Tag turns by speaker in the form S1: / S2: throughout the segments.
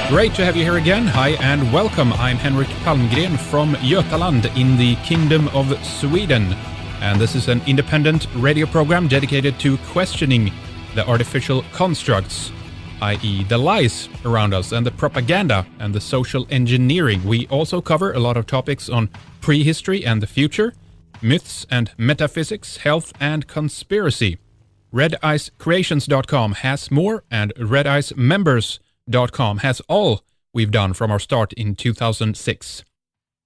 S1: Great to have you here again. Hi and welcome. I'm Henrik Palmgren from Götaland in the Kingdom of Sweden. And this is an independent radio program dedicated to questioning the artificial constructs, i.e. the lies around us and the propaganda and the social engineering. We also cover a lot of topics on prehistory and the future, myths and metaphysics, health and conspiracy. RedIceCreations.com has more, and RedIceMembers.com has all we've done from our start in 2006.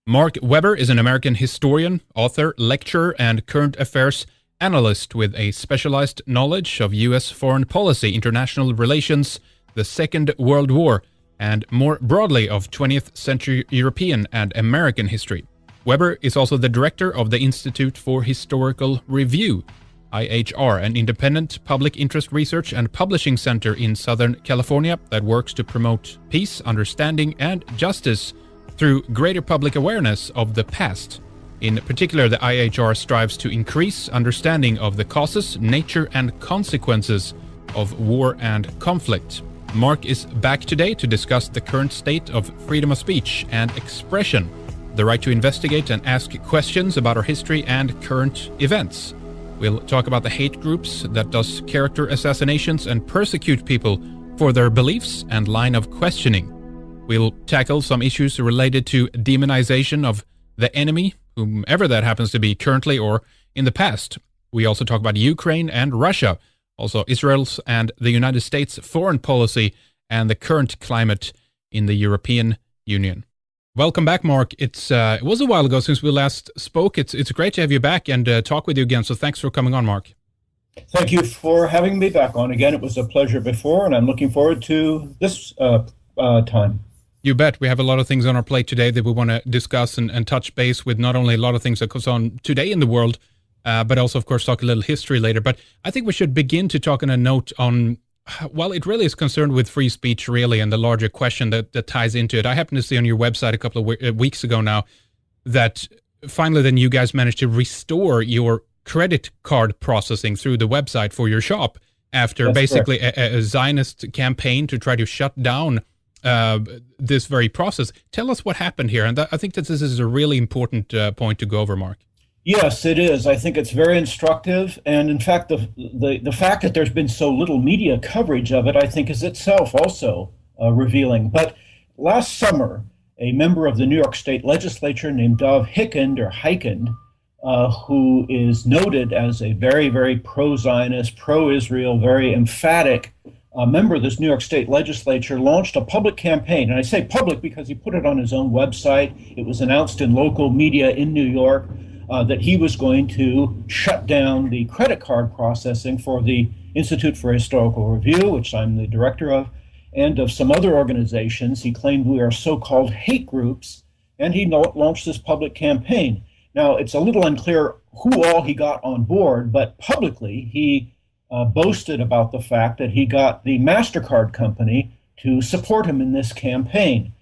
S1: Mark Weber is an American historian, author, lecturer, and current affairs analyst with a specialized knowledge of U.S. foreign policy, international relations, the Second World War, and more broadly of 20th century European and American history. Weber is also the director of the Institute for Historical Review, IHR, an independent public interest research and publishing center in Southern California that works to promote peace, understanding, and justice through greater public awareness of the past. In particular, the IHR strives to increase understanding of the causes, nature, and consequences of war and conflict. Mark is back today to discuss the current state of freedom of speech and expression, the right to investigate and ask questions about our history and current events. We'll talk about the hate groups that does character assassinations and persecute people for their beliefs and line of questioning. We'll tackle some issues related to demonization of the enemy, whomever that happens to be currently or in the past. We also talk about Ukraine and Russia, also Israel's and the United States foreign policy and the current climate in the European Union. Welcome back, Mark. It was a while ago since we last spoke. It's great to have you back and talk with you again. So thanks for coming on, Mark.
S2: Thank you for having me back on again. It was a pleasure before, and I'm looking forward to this time.
S1: You bet. We have a lot of things on our plate today that we want to discuss and touch base with, not only a lot of things that goes on today in the world, but also, of course, talk a little history later. But I think we should begin to talk on a note on, well, it really is concerned with free speech, really, and the larger question that ties into it. I happened to see on your website a couple of weeks ago now that finally then you guys managed to restore your credit card processing through the website for your shop after
S2: That's
S1: basically a Zionist campaign to try to shut down this very process. Tell us what happened here. And I think that this is a really important point to go over, Mark.
S2: Yes, it is. I think it's very instructive. And in fact, the fact that there's been so little media coverage of it, I think, is itself also revealing. But last summer, a member of the New York State Legislature named Dov Hikind, who is noted as a very, very pro-Zionist, pro-Israel, very emphatic member of this New York State Legislature, launched a public campaign. And I say public because he put it on his own website. It was announced in local media in New York. That he was going to shut down the credit card processing for the Institute for Historical Review, which I'm the director of, and of some other organizations. He claimed we are so-called hate groups, and he launched this public campaign. Now, it's a little unclear who all he got on board, but publicly he boasted about the fact that he got the MasterCard company to support him in this campaign.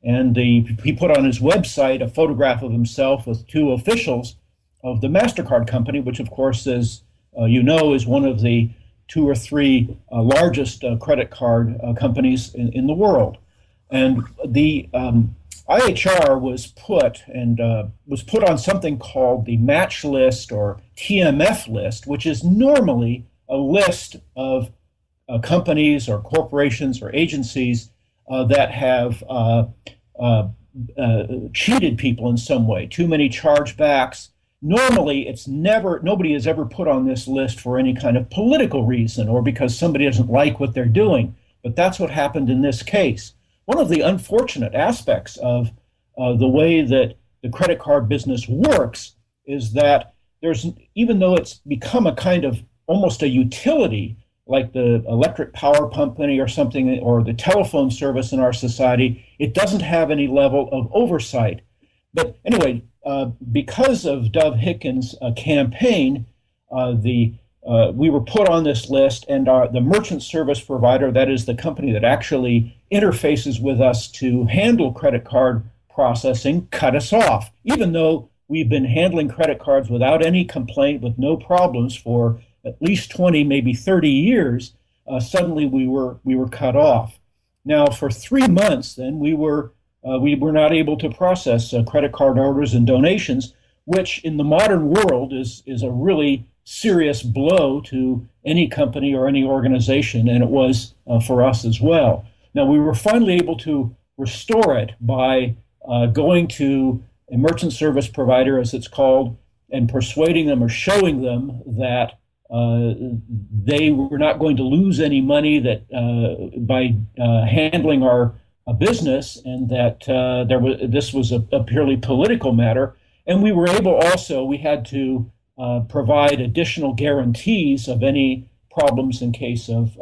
S2: And he put on his website a photograph of himself with two officials of the MasterCard company, which, of course, as you know, is one of the two or three largest credit card companies in the world. And the IHR was put on something called the match list or TMF list, which is normally a list of companies or corporations or agencies that have cheated people in some way, too many chargebacks. Normally, nobody is ever put on this list for any kind of political reason or because somebody doesn't like what they're doing. But that's what happened in this case. One of the unfortunate aspects of the way that the credit card business works is that even though it's become a kind of almost a utility, like the electric power company or something, or the telephone service in our society, it doesn't have any level of oversight. But anyway, because of Dov Hikind's campaign, we were put on this list, and the merchant service provider, that is the company that actually interfaces with us to handle credit card processing, cut us off, even though we've been handling credit cards without any complaint, with no problems for at least 20, maybe 30 years. Suddenly we were cut off. Now, for 3 months, then we were not able to process credit card orders and donations, which in the modern world is a really serious blow to any company or any organization, and it was for us as well. Now, we were finally able to restore it by going to a merchant service provider, as it's called, and persuading them or showing them that they were not going to lose any money that by handling our business, and that this was a purely political matter. And we were able also, we had to provide additional guarantees of any problems in case of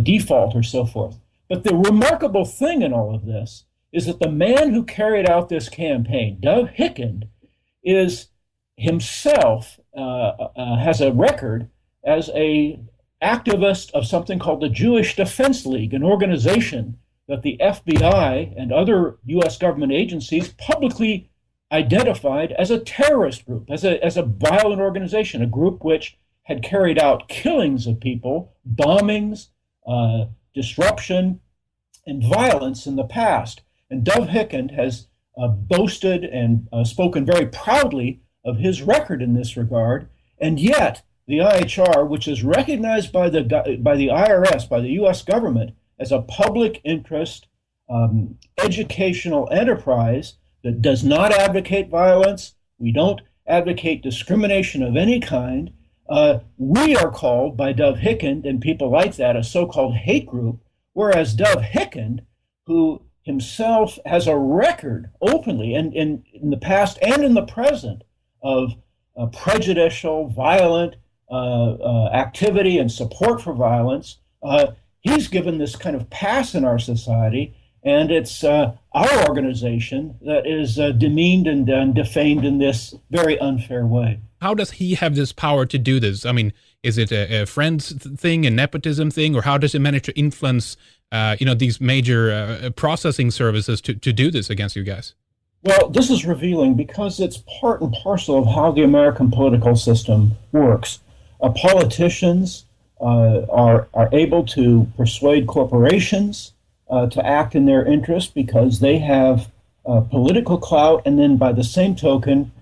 S2: default or so forth. But the remarkable thing in all of this is that the man who carried out this campaign, Dov Hikind, is himself has a record as a activist of something called the Jewish Defense League, an organization that the FBI and other U.S. government agencies publicly identified as a terrorist group, as a violent organization, a group which had carried out killings of people, bombings, disruption, and violence in the past. And Dov Hikind has boasted and spoken very proudly of his record in this regard, and yet the IHR, which is recognized by the IRS, by the U.S. government, as a public interest educational enterprise that does not advocate violence, we don't advocate discrimination of any kind. We are called by Dov Hikind and people like that a so-called hate group, whereas Dov Hikind, who himself has a record openly and in the past and in the present of prejudicial, violent activity and support for violence, he's given this kind of pass in our society, and it's our organization that is demeaned and defamed in this very unfair way.
S1: How does he have this power to do this? I mean, is it a friends thing, a nepotism thing, or how does he manage to influence these major processing services to do this against you guys?
S2: Well, this is revealing because it's part and parcel of how the American political system works. Politicians are able to persuade corporations to act in their interest because they have political clout, and then by the same token,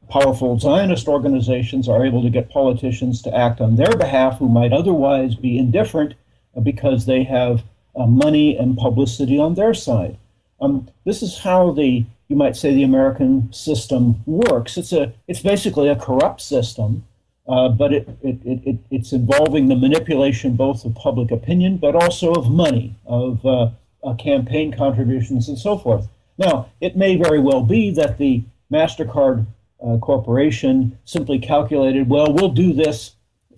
S2: powerful Zionist organizations are able to get politicians to act on their behalf who might otherwise be indifferent because they have money and publicity on their side. This is how you might say the American system works. It's basically a corrupt system, but it's involving the manipulation both of public opinion, but also of money, of campaign contributions, and so forth. Now, it may very well be that the MasterCard Corporation simply calculated, well, we'll do this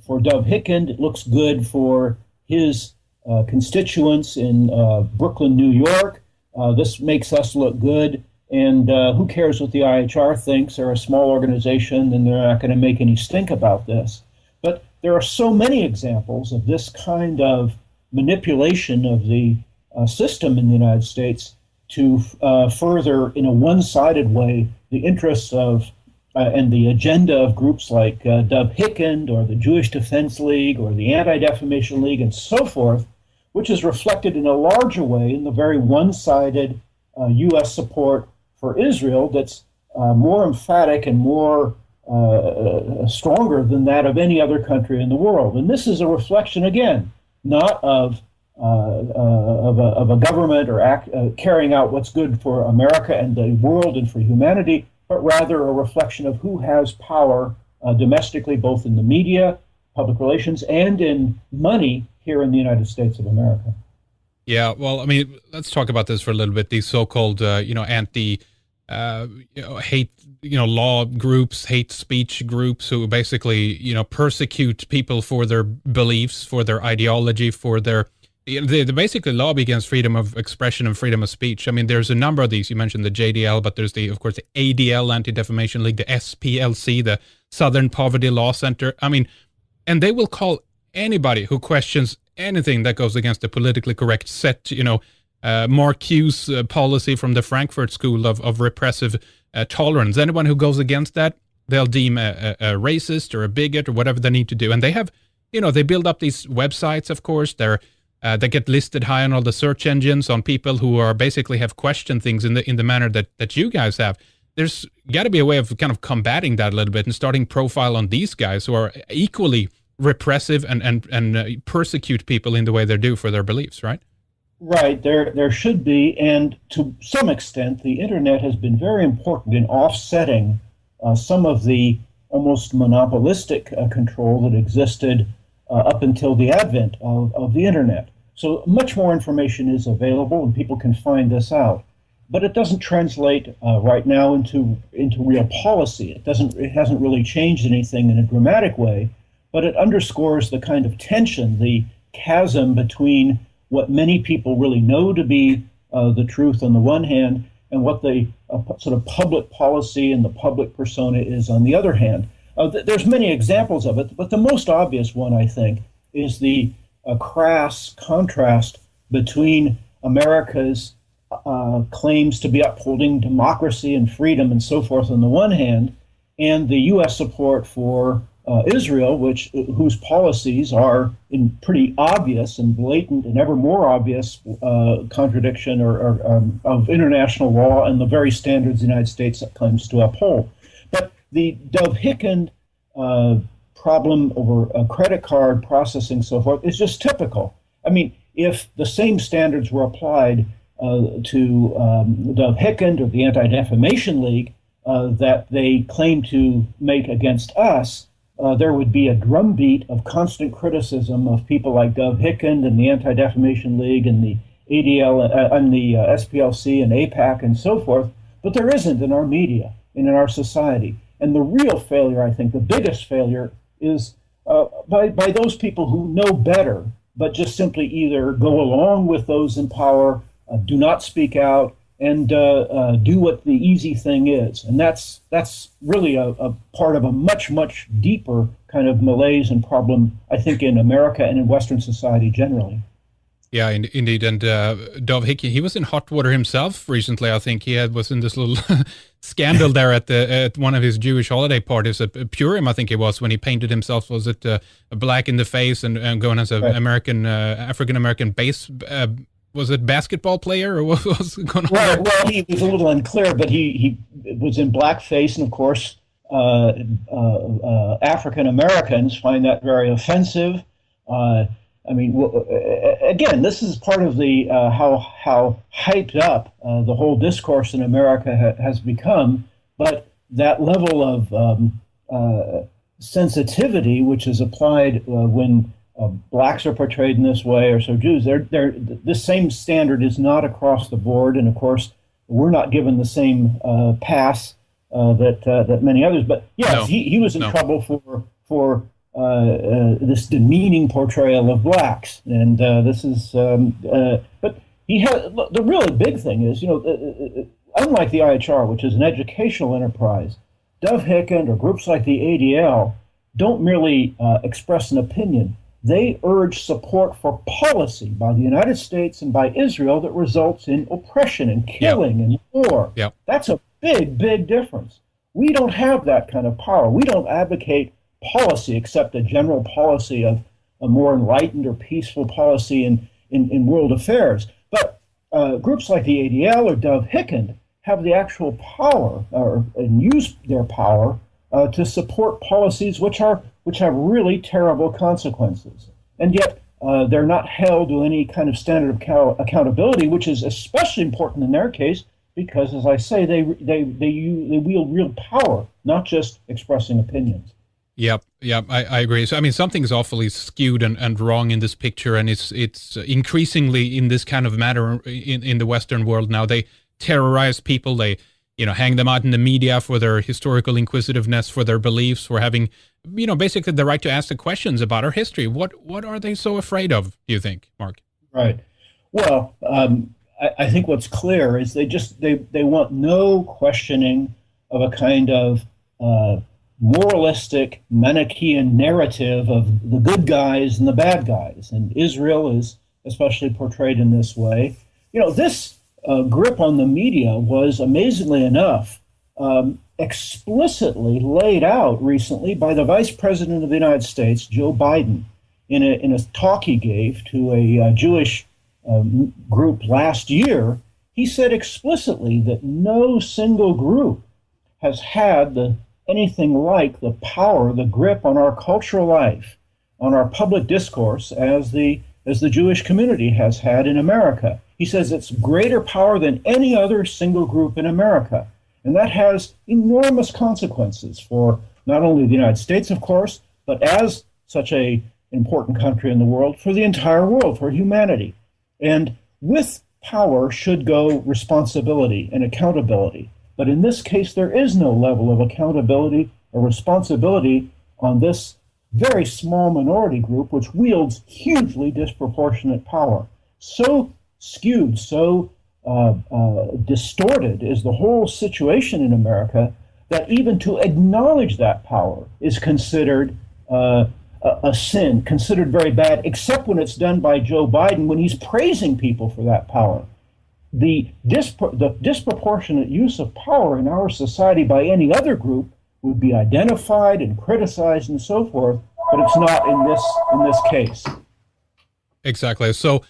S2: for Dov Hikind. It looks good for his constituents in Brooklyn, New York. This makes us look good, and who cares what the IHR thinks? They're a small organization, and they're not going to make any stink about this. But there are so many examples of this kind of manipulation of the system in the United States to further, in a one-sided way, the interests of and the agenda of groups like Dov Hikind or the Jewish Defense League or the Anti-Defamation League and so forth, which is reflected in a larger way in the very one-sided U.S. support for Israel that's more emphatic and more stronger than that of any other country in the world. And this is a reflection, again, not of a government or carrying out what's good for America and the world and for humanity, but rather a reflection of who has power domestically, both in the media, public relations, and in money here in the United States of America.
S1: Yeah, well, I mean, let's talk about this for a little bit. These so-called, anti, hate, law groups, hate speech groups who basically, persecute people for their beliefs, for their ideology, for their, they basically lobby against freedom of expression and freedom of speech. I mean, there's a number of these. You mentioned the JDL, but there's of course, the ADL, Anti-Defamation League, the SPLC, the Southern Poverty Law Center. I mean, and they will call anybody who questions anything that goes against the politically correct set, Marcuse's policy from the Frankfurt School of repressive tolerance. Anyone who goes against that, they'll deem a racist or a bigot or whatever they need to do. And they have, they build up these websites, of course. They're that get listed high on all the search engines, on people who are basically have questioned things in the manner that you guys have. There's got to be a way of kind of combating that a little bit and starting profile on these guys who are equally repressive and persecute people in the way they do for their beliefs, right?
S2: Right, there should be, and to some extent, the internet has been very important in offsetting some of the almost monopolistic control that existed up until the advent of the internet. So much more information is available, and people can find this out. But it doesn't translate right now into real policy. It hasn't really changed anything in a dramatic way, but it underscores the kind of tension, the chasm between what many people really know to be the truth on the one hand, and what the sort of public policy and the public persona is on the other hand. There's many examples of it, but the most obvious one, I think, is the crass contrast between America's claims to be upholding democracy and freedom and so forth on the one hand, and the U.S. support for Israel, whose policies are in pretty obvious and blatant and ever more obvious contradiction of international law and the very standards the United States claims to uphold. But the Dov-Hikind problem over credit card processing, so forth, is just typical. I mean, if the same standards were applied to Dov-Hikind or the Anti-Defamation League that they claim to make against us, there would be a drumbeat of constant criticism of people like Dov-Hikind and the Anti-Defamation League and the ADL and the SPLC and AIPAC and so forth, but there isn't in our media and in our society. And the real failure, I think, the biggest failure, is by those people who know better, but just simply either go along with those in power, do not speak out, and do what the easy thing is. And that's really a part of a much, much deeper kind of malaise and problem, I think, in America and in Western society generally.
S1: Yeah, indeed. And Dov-Hikind, he was in hot water himself recently. I think he was in this little scandal there at one of his Jewish holiday parties at Purim, I think it was, when he painted himself, was it black in the face and going as an American, African-American base was it basketball player, or what was going on?
S2: Well, he was a little unclear, but he was in blackface, and of course, African Americans find that very offensive. I mean, again, this is part of the how hyped up the whole discourse in America has become. But that level of sensitivity, which is applied when blacks are portrayed in this way, or so Jews, this same standard is not across the board, and of course we're not given the same pass that many others. But yes, no, he was in trouble for this demeaning portrayal of blacks, and this is. But he had the really big thing is, unlike the IHR, which is an educational enterprise, Dov-Hikind or groups like the ADL don't merely express an opinion. They urge support for policy by the United States and by Israel that results in oppression and killing and war.
S1: Yep.
S2: That's a big, big difference. We don't have that kind of power. We don't advocate policy except a general policy of a more enlightened or peaceful policy in world affairs. But groups like the ADL or Dov-Hikind have the actual power and use their power to support policies which have really terrible consequences. And yet they're not held to any kind of standard of accountability, which is especially important in their case because, as I say, they wield real power, not just expressing opinions.
S1: Yep, I agree. So, I mean, something's awfully skewed and wrong in this picture, and it's increasingly in this kind of matter in the Western world now. They terrorize people. They hang them out in the media for their historical inquisitiveness, for their beliefs, for having, basically the right to ask the questions about our history. What are they so afraid of, do you think, Mark?
S2: Right. Well, I think what's clear is they want no questioning of a kind of moralistic Manichaean narrative of the good guys and the bad guys. And Israel is especially portrayed in this way. This grip on the media was, amazingly enough, explicitly laid out recently by the Vice President of the United States, Joe Biden, in a talk he gave to a Jewish group last year, he said explicitly that no single group has had anything like the power, the grip on our cultural life, on our public discourse as the Jewish community has had in America. He says it's greater power than any other single group in America. And that has enormous consequences for not only the United States, of course, but as such an important country in the world, for the entire world, for humanity. And with power should go responsibility and accountability. But in this case, there is no level of accountability or responsibility on this very small minority group, which wields hugely disproportionate power. So skewed, so distorted is the whole situation in America that even to acknowledge that power is considered a sin, considered very bad, except when it's done by Joe Biden when he's praising people for that power. The disproportionate use of power in our society by any other group would be identified and criticized and so forth, but it's not in this case.
S1: Exactly. So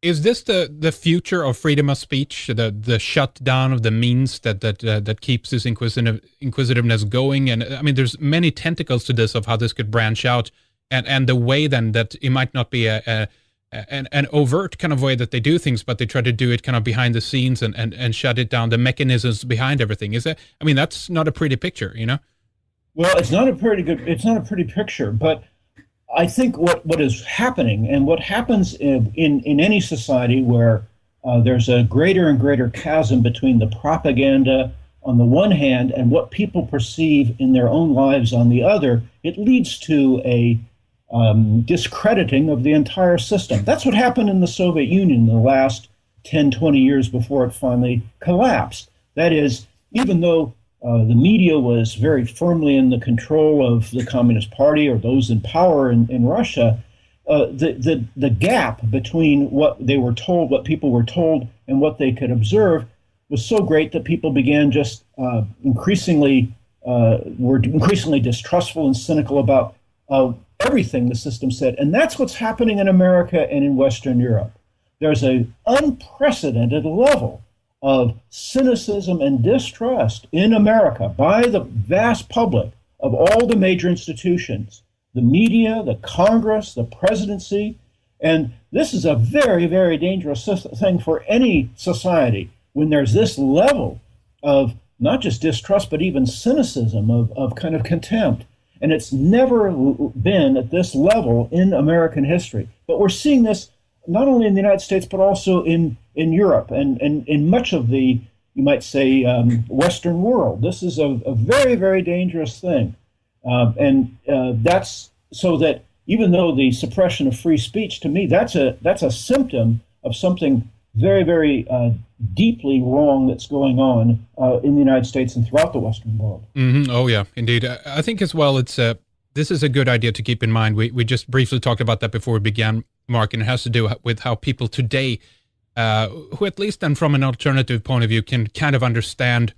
S1: is this the future of freedom of speech, the shutdown of the means that keeps this inquisitiveness going? And I mean, there's many tentacles to this of how this could branch out, and the way then that it might not be an overt kind of way that they do things, but they try to do it kind of behind the scenes and shut it down, the mechanisms behind everything. Is that, I mean, that's not a pretty picture, you know?
S2: Well, it's not a pretty picture, but I think what is happening, and what happens in any society where there's a greater and greater chasm between the propaganda on the one hand and what people perceive in their own lives on the other, it leads to a discrediting of the entire system. That's what happened in the Soviet Union in the last 10, 20 years before it finally collapsed. That is, even though the media was very firmly in the control of the Communist Party or those in power in Russia, the gap between what they were told, what people were told, and what they could observe was so great that people began just were increasingly distrustful and cynical about everything the system said. And that's what's happening in America and in Western Europe. There's an unprecedented level of cynicism and distrust in America by the vast public of all the major institutions, the media, the Congress, the presidency. And this is a very, very dangerous thing for any society when there's this level of not just distrust, but even cynicism, of kind of contempt. And it's never been at this level in American history. But we're seeing this not only in the United States, but also in Europe and in much of the, you might say, Western world. This is a very, very dangerous thing. That's so that even though the suppression of free speech, to me, that's a symptom of something very, very deeply wrong that's going on in the United States and throughout the Western world.
S1: Mm-hmm. Oh, yeah, indeed. I think as well, this is a good idea to keep in mind. We just briefly talked about that before we began, Mark, and it has to do with how people today, who at least then from an alternative point of view, can kind of understand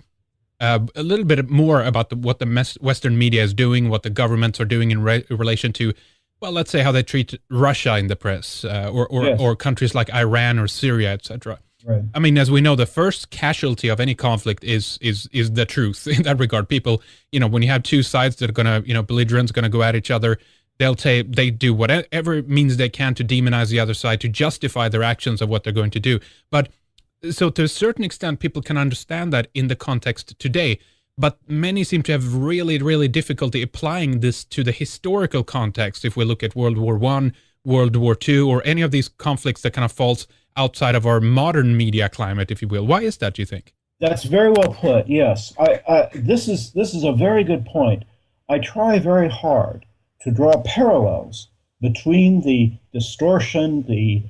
S1: a little bit more about what the Western media is doing, what the governments are doing in relation to, well, let's say how they treat Russia in the press, or countries like Iran or Syria, etc.
S2: Right.
S1: I mean, as we know, the first casualty of any conflict is the truth in that regard. People, when you have two sides that are going to, belligerents going to go at each other, they do whatever means they can to demonize the other side, to justify their actions of what they're going to do. But so to a certain extent, people can understand that in the context today, but many seem to have really, really difficulty applying this to the historical context. If we look at World War I, World War II, or any of these conflicts that kind of falls outside of our modern media climate, if you will. Why is that, do you think?
S2: That's very well put, yes. This is a very good point. I try very hard to draw parallels between the distortion, the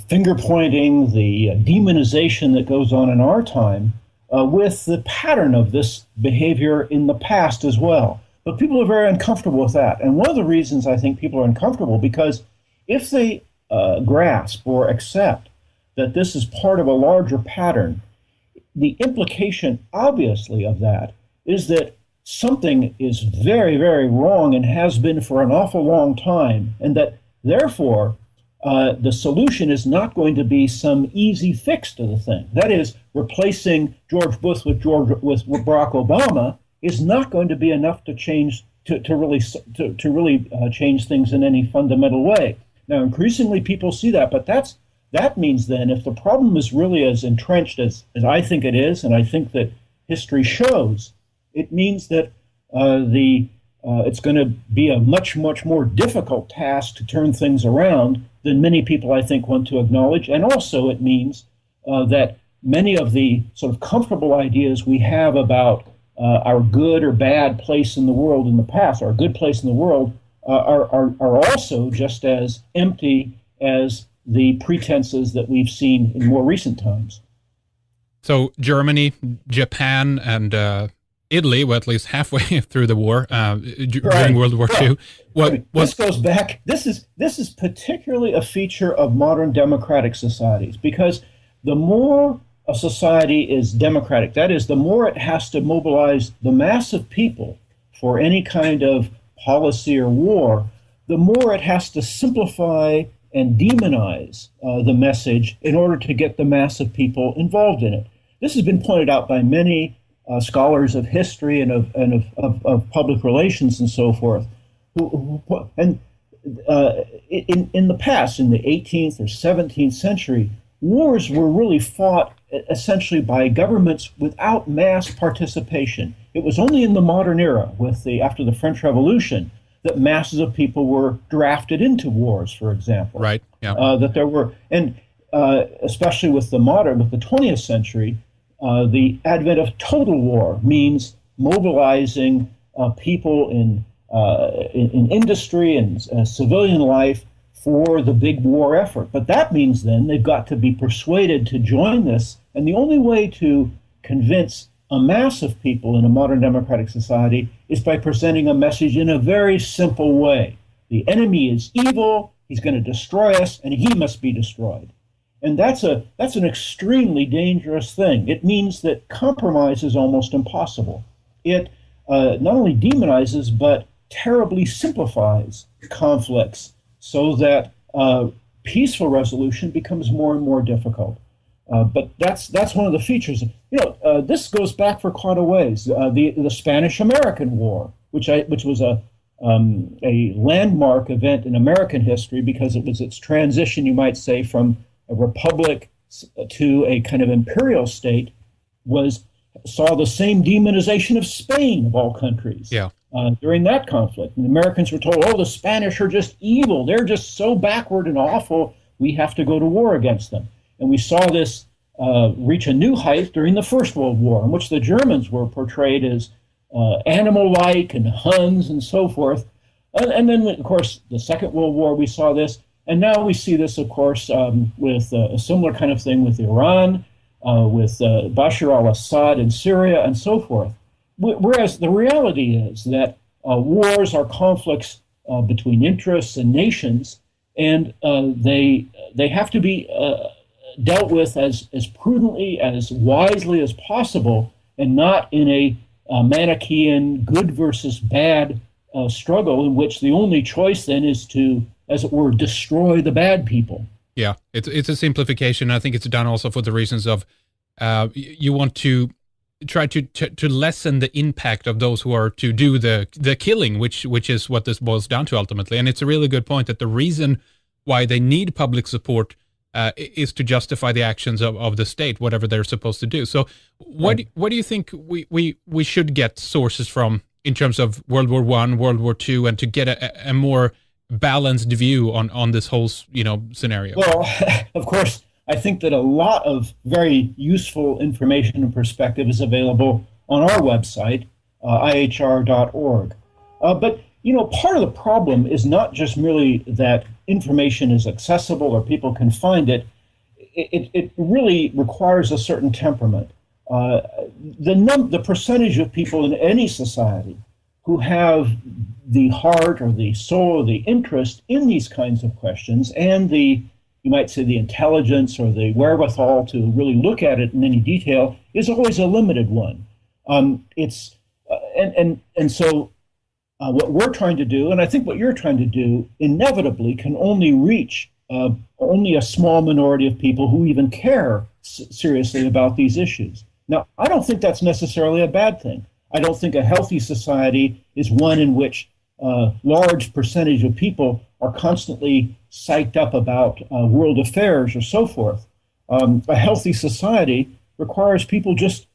S2: finger pointing, the demonization that goes on in our time with the pattern of this behavior in the past as well. But people are very uncomfortable with that. And one of the reasons I think people are uncomfortable, because if they grasp or accept that this is part of a larger pattern, the implication, obviously, of that is that something is very, very wrong and has been for an awful long time, and that therefore the solution is not going to be some easy fix to the thing. That is, replacing George Bush with Barack Obama is not going to be enough to change to really change things in any fundamental way. Now, increasingly, people see that, but that means then if the problem is really as entrenched as I think it is, and I think that history shows, it means that it's going to be a much, much more difficult task to turn things around than many people, I think, want to acknowledge. And also it means that many of the sort of comfortable ideas we have about our good or bad place in the world in the past, our good place in the world, are also just as empty as the pretenses that we've seen in more recent times.
S1: So Germany, Japan, and Italy, well, at least halfway through the war, during World War II.
S2: This goes back. This is particularly a feature of modern democratic societies, because the more a society is democratic, that is, the more it has to mobilize the mass of people for any kind of policy or war, the more it has to simplify and demonize the message in order to get the mass of people involved in it. This has been pointed out by many scholars of history and of public relations and so forth. In the past, in the 18th or 17th century, wars were really fought essentially by governments without mass participation. It was only in the modern era, after the French Revolution, that masses of people were drafted into wars, for example.
S1: Right. Yeah.
S2: That there were, and especially with the 20th century, the advent of total war means mobilizing people in industry and civilian life for the big war effort. But that means then they've got to be persuaded to join this. And the only way to convince a mass of people in a modern democratic society is by presenting a message in a very simple way. The enemy is evil, he's going to destroy us, and he must be destroyed. And that's an extremely dangerous thing. It means that compromise is almost impossible. It not only demonizes, but terribly simplifies conflicts so that peaceful resolution becomes more and more difficult. But that's one of the features. This goes back for quite a ways. The Spanish-American War, which was a landmark event in American history because it was its transition, you might say, from a republic to a kind of imperial state, saw the same demonization of Spain, of all countries.
S1: Yeah.
S2: During that conflict. And the Americans were told, oh, the Spanish are just evil. They're just so backward and awful. We have to go to war against them. And we saw this reach a new height during the First World War, in which the Germans were portrayed as animal-like and Huns and so forth. And then, of course, the Second World War, we saw this. And now we see this, of course, with a similar kind of thing with Iran, with Bashar al-Assad in Syria, and so forth. Whereas the reality is that wars are conflicts between interests and nations, and they have to be dealt with as prudently, as wisely as possible, and not in a Manichaean good versus bad struggle in which the only choice then is to, as it were, destroy the bad people.
S1: Yeah, it's a simplification. I think it's done also for the reasons of you want to try to lessen the impact of those who are to do the killing, which is what this boils down to ultimately. And it's a really good point that the reason why they need public support is to justify the actions of the state, whatever they're supposed to do. So what do you think we should get sources from in terms of World War I, World War II, and to get a more balanced view on this whole scenario?
S2: Well, of course, I think that a lot of very useful information and perspective is available on our website, ihr.org. But part of the problem is not just merely that information is accessible or people can find it. It really requires a certain temperament. The percentage of people in any society who have the heart or the soul or the interest in these kinds of questions and you might say the intelligence or the wherewithal to really look at it in any detail is always a limited one. And so what we're trying to do, and I think what you're trying to do, inevitably can only reach only a small minority of people who even care seriously about these issues. Now, I don't think that's necessarily a bad thing. I don't think a healthy society is one in which a large percentage of people are constantly psyched up about world affairs or so forth. A healthy society requires people just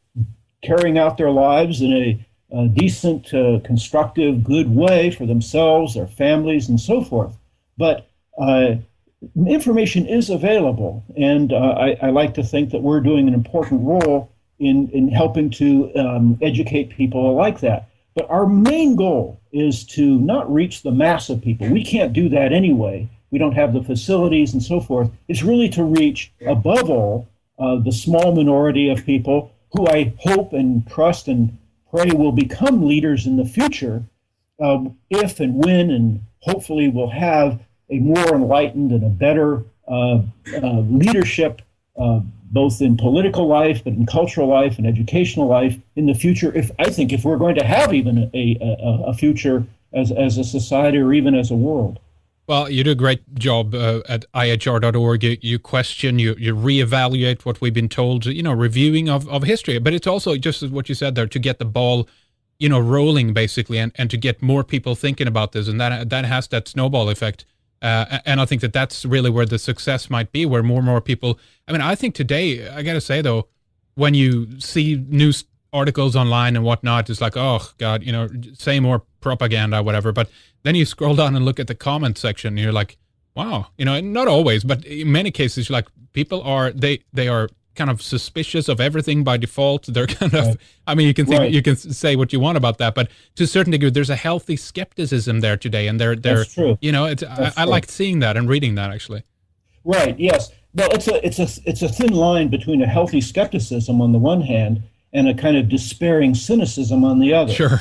S2: carrying out their lives in a decent, constructive, good way for themselves, their families, and so forth. But information is available, and I like to think that we're doing an important role in helping to educate people like that. But our main goal is to not reach the mass of people. We can't do that anyway. We don't have the facilities and so forth. It's really to reach, above all, the small minority of people who I hope and trust and pray will become leaders in the future if and when and hopefully will have a more enlightened and a better leadership, both in political life, but in cultural life and educational life in the future. If we're going to have even a future as a society or even as a world.
S1: Well, you do a great job at IHR.org. You question, you reevaluate what we've been told, reviewing of history. But it's also just what you said there, to get the ball, rolling basically, and to get more people thinking about this. And that has that snowball effect. And I think that's really where the success might be, where more and more people. I mean, I think today, I got to say, though, when you see news articles online and whatnot, it's like, oh, God, say more propaganda, whatever. But then you scroll down and look at the comment section, and you're like, wow, not always, but in many cases, like people are, they are kind of suspicious of everything by default. They're kind of, I mean, you can think, you can say what you want about that, but to a certain degree, there's a healthy skepticism there today, and they're
S2: That's true.
S1: I like seeing that and reading that actually.
S2: Right. Yes. Well, it's a thin line between a healthy skepticism on the one hand and a kind of despairing cynicism on the other.
S1: Sure.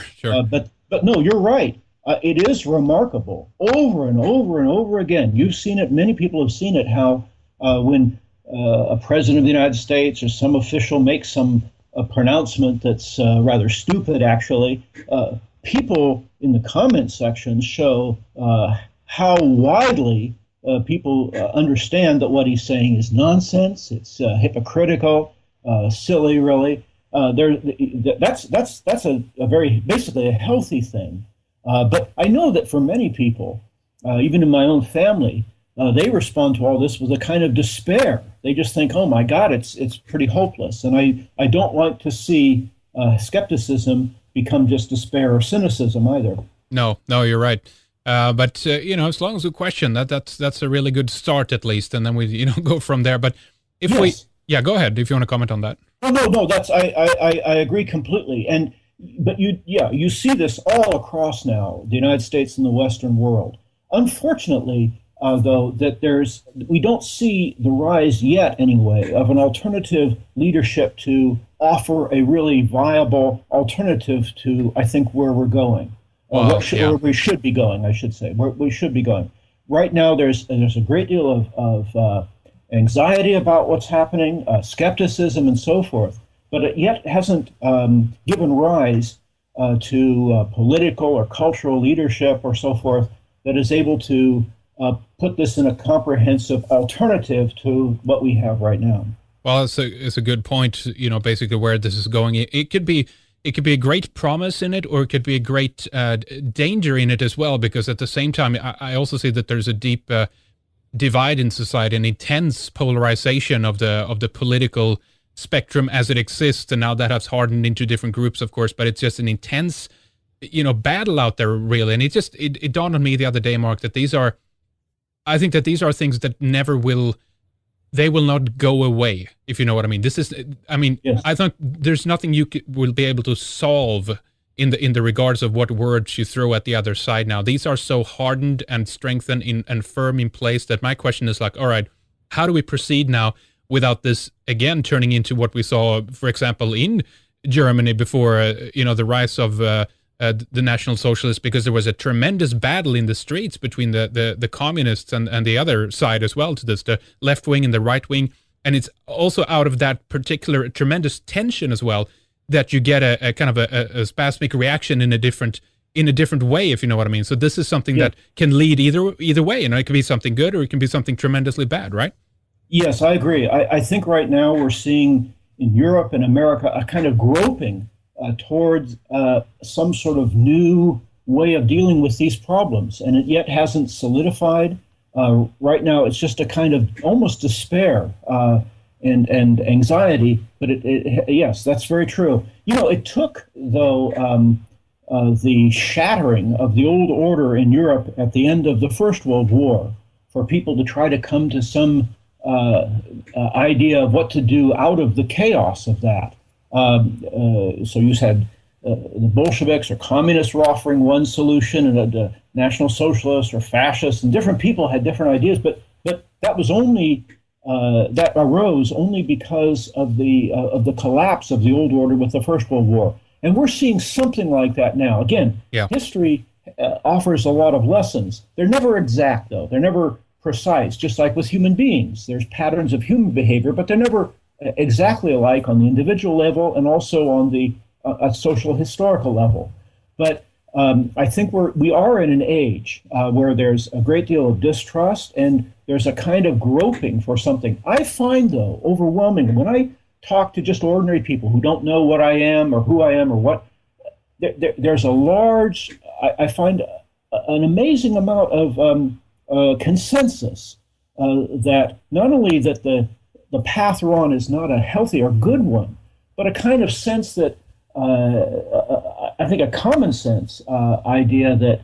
S2: But no, you're right. It is remarkable over and over and over again. You've seen it. Many people have seen it. How when a president of the United States or some official makes a pronouncement that's rather stupid, actually, people in the comment section show how widely people understand that what he's saying is nonsense. It's hypocritical, silly, really. That's a very basically a healthy thing. But I know that for many people, even in my own family, they respond to all this with a kind of despair. They just think, "Oh my God, it's pretty hopeless." And I don't like to see skepticism become just despair or cynicism either.
S1: No, you're right. But as long as we question that's a really good start at least, and then we go from there. But if go ahead if you want to comment on that.
S2: No, that's I agree completely. But you see this all across now, the United States and the Western world. Unfortunately, though, that we don't see the rise yet anyway of an alternative leadership to offer a really viable alternative to, I think, where we're going. Where we should be going, I should say, where we should be going. Right now, there's a great deal of anxiety about what's happening, skepticism, and so forth. But it yet hasn't given rise to political or cultural leadership or so forth that is able to put this in a comprehensive alternative to what we have right now.
S1: Well, it's a good point. Basically where this is going. It could be a great promise in it, or it could be a great danger in it as well. Because at the same time, I also see that there's a deep divide in society, an intense polarization of the political spectrum as it exists, and now that has hardened into different groups, of course, but it's just an intense battle out there, really. And it dawned on me the other day, Mark, that I think these are things that they will not go away, if you know what I mean. Yes. I think there's nothing you will be able to solve in the regards of what words you throw at the other side now. These are so hardened and strengthened and firm in place that my question is like, all right, how do we proceed now without this again turning into what we saw, for example, in Germany before the rise of the National Socialists, because there was a tremendous battle in the streets between the communists and the other side as well to this, the left wing and the right wing. And it's also out of that particular tremendous tension as well that you get a kind of a spasmic reaction in a different way, if you know what I mean. So this is something
S2: Yeah.
S1: that can lead either way. You know, it can be something good or it can be something tremendously bad, right?
S2: Yes, I agree. I think right now we're seeing in Europe and America a kind of groping towards some sort of new way of dealing with these problems, and it yet hasn't solidified. Right now, it's just a kind of almost despair and anxiety. But yes, that's very true. You know, it took though the shattering of the old order in Europe at the end of the First World War for people to try to come to some idea of what to do out of the chaos of that. So you said the Bolsheviks or communists were offering one solution, and the National Socialists or fascists, and different people had different ideas. But that was only that arose only because of the collapse of the old order with the First World War, and we're seeing something like that now. Again,
S1: Yeah.
S2: history offers a lot of lessons. They're never exact, though. They're never precise, just like with human beings. There's patterns of human behavior, but they're never exactly alike on the individual level and also on the social historical level. But I think we are in an age where there's a great deal of distrust and there's a kind of groping for something. I find, though, overwhelming when I talk to just ordinary people who don't know what I am or who I am or what, there's a large, I find an amazing amount of consensus that not only that the path we're on is not a healthy or good one, but a kind of sense that I think a common sense idea that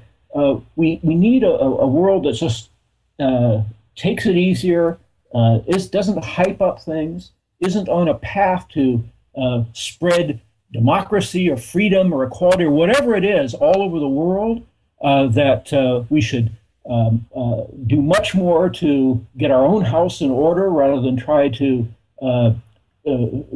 S2: we need a world that just takes it easier, doesn't hype up things, isn't on a path to spread democracy or freedom or equality or whatever it is all over the world, that we should do much more to get our own house in order rather than try to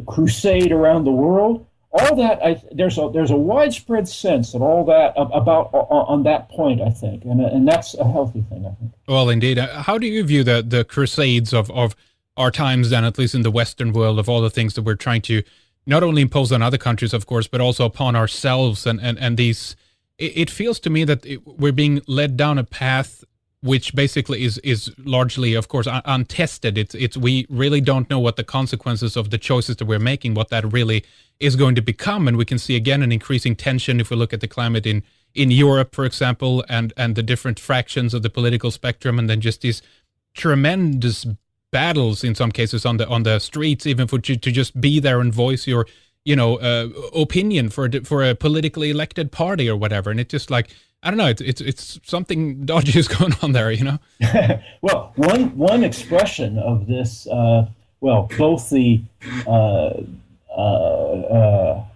S2: crusade around the world. All that, there's a widespread sense that all that about on that point, I think, and that's a healthy thing, I think.
S1: Well, indeed. How do you view the crusades of our times, then, at least in the Western world, of all the things that we're trying to not only impose on other countries, of course, but also upon ourselves, and these? It feels to me that we're being led down a path which basically is largely, of course, untested. It's we really don't know what the consequences of the choices that we're making, what that really is going to become. And we can see again an increasing tension if we look at the climate in Europe, for example, and the different fractions of the political spectrum, and then just these tremendous battles in some cases on the streets, even for you to just be there and voice your opinion for a politically elected party or whatever. And it's just like, I don't know, it's something dodgy is going on there, you know?
S2: Well, one expression of this, both the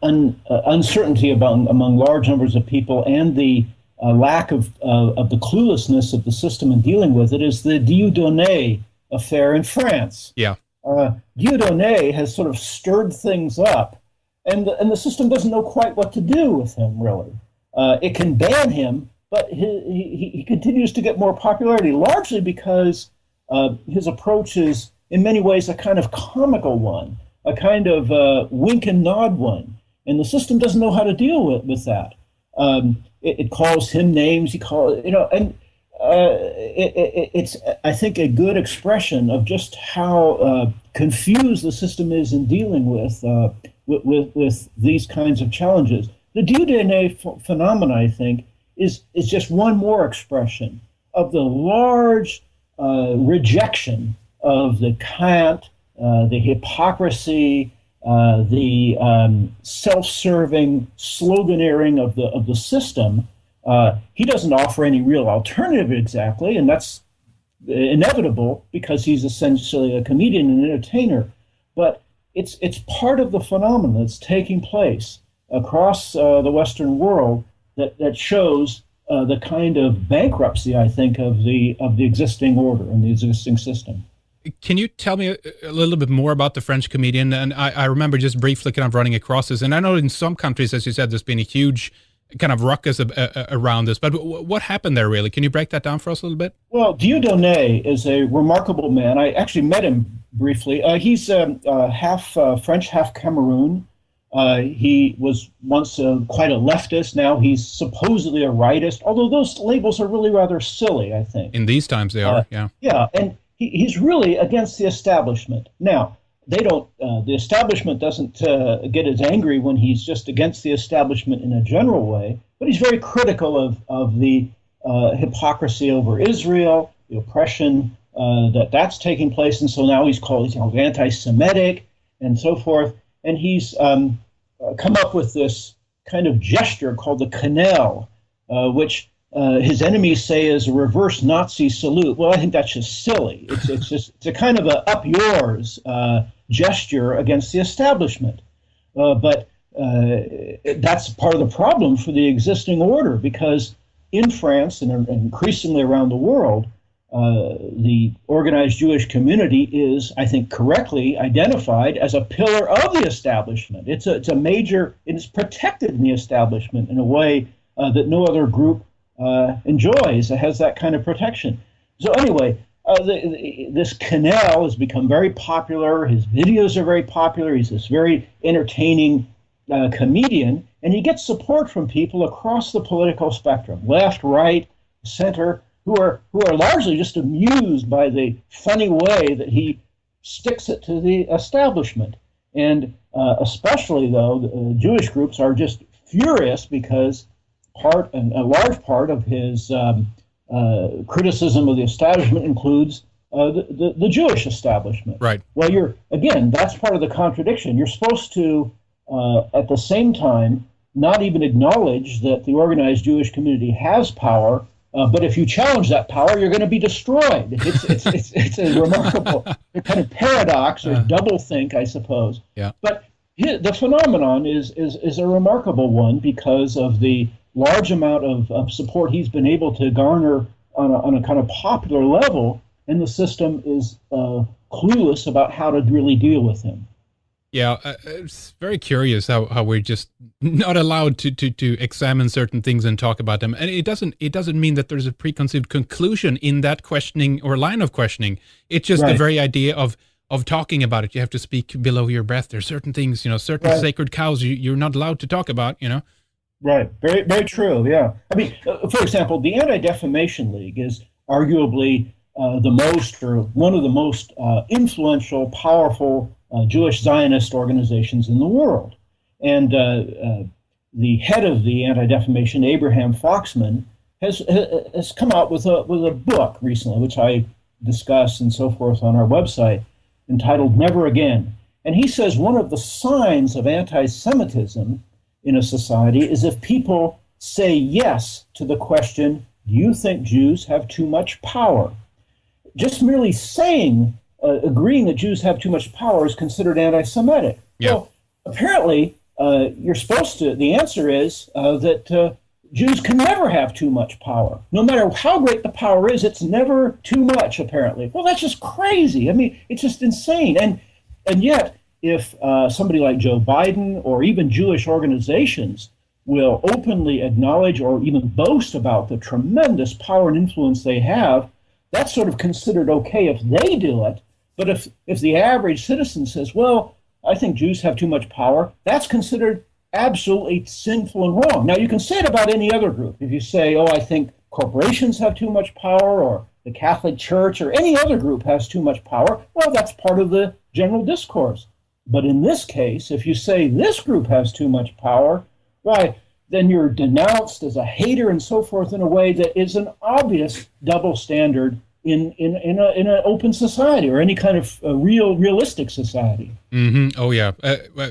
S2: uncertainty among large numbers of people and the lack of the cluelessness of the system in dealing with it is the Dieudonné affair in France.
S1: Yeah.
S2: Dieudonné has sort of stirred things up, and the system doesn't know quite what to do with him, really. It can ban him, but he continues to get more popularity, largely because his approach is, in many ways, a kind of comical one, a kind of wink and nod one. And the system doesn't know how to deal with that. It calls him names, and it's, I think, a good expression of just how confused the system is in dealing with these kinds of challenges. The Dieudonné phenomenon, I think, is just one more expression of the large rejection of the cant, the hypocrisy, the self-serving sloganeering of the system. He doesn't offer any real alternative exactly, and that's inevitable because he's essentially a comedian and entertainer. But it's part of the phenomenon that's taking place across the Western world that shows the kind of bankruptcy, I think, of the existing order and the existing system.
S1: Can you tell me a little bit more about the French comedian? And I remember just briefly kind of running across this. And I know in some countries, as you said, there's been a huge kind of ruckus around this. But what happened there, really? Can you break that down for us a little bit?
S2: Well, Dieudonné is a remarkable man. I actually met him briefly. He's half French, half Cameroon. He was once quite a leftist. Now he's supposedly a rightist, although those labels are really rather silly, I think.
S1: In these times, they are, yeah.
S2: Yeah, and he's really against the establishment. Now, they don't. The establishment doesn't get as angry when he's just against the establishment in a general way, but he's very critical of the hypocrisy over Israel, the oppression that's taking place, and so now he's called anti-Semitic and so forth. And he's come up with this kind of gesture called the canal, which his enemies say is a reverse Nazi salute. Well, I think that's just silly. It's a kind of a up yours gesture against the establishment. But that's part of the problem for the existing order, because in France and increasingly around the world, the organized Jewish community is, I think, correctly identified as a pillar of the establishment. It's a major, it's protected in the establishment in a way that no other group enjoys. It has that kind of protection. So anyway, this Canal has become very popular. His videos are very popular. He's this very entertaining comedian, and he gets support from people across the political spectrum, left, right, center, who are largely just amused by the funny way that he sticks it to the establishment. And especially, though, the Jewish groups are just furious because a large part of his criticism of the establishment includes the Jewish establishment.
S1: Right.
S2: Well, that's part of the contradiction. You're supposed to, at the same time, not even acknowledge that the organized Jewish community has power, but if you challenge that power, you're going to be destroyed. It's a remarkable kind of paradox or doublethink, I suppose.
S1: Yeah.
S2: But the phenomenon is a remarkable one because of the large amount of support he's been able to garner on a kind of popular level, and the system is clueless about how to really deal with him.
S1: Yeah, it's very curious how we're just not allowed to examine certain things and talk about them. And it doesn't mean that there's a preconceived conclusion in that questioning or line of questioning. It's just the very idea of talking about it. You have to speak below your breath. There's certain things, certain sacred cows you're not allowed to talk about,
S2: Right. Very, very true. Yeah. I mean, for example, the Anti-Defamation League is arguably the most, or one of the most influential, powerful Jewish Zionist organizations in the world. And the head of the Anti-Defamation, Abraham Foxman, has come out with a book recently, which I discuss and so forth on our website, entitled Never Again. And he says one of the signs of anti-Semitism in a society is if people say yes to the question, do you think Jews have too much power? Just merely saying, agreeing that Jews have too much power is considered anti-Semitic.
S1: Yeah.
S2: Well, apparently, you're supposed to, the answer is that Jews can never have too much power. No matter how great the power is, it's never too much, apparently. Well, that's just crazy. I mean, it's just insane. And yet, if somebody like Joe Biden or even Jewish organizations will openly acknowledge or even boast about the tremendous power and influence they have, that's sort of considered okay if they do it. But if the average citizen says, well, I think Jews have too much power, that's considered absolutely sinful and wrong. Now, you can say it about any other group. If you say, oh, I think corporations have too much power, or the Catholic Church or any other group has too much power, well, that's part of the general discourse. But in this case, if you say this group has too much power, why, then you're denounced as a hater and so forth in a way that is an obvious double standard in an open society or any kind of realistic society.
S1: Mm-hmm. Oh, yeah.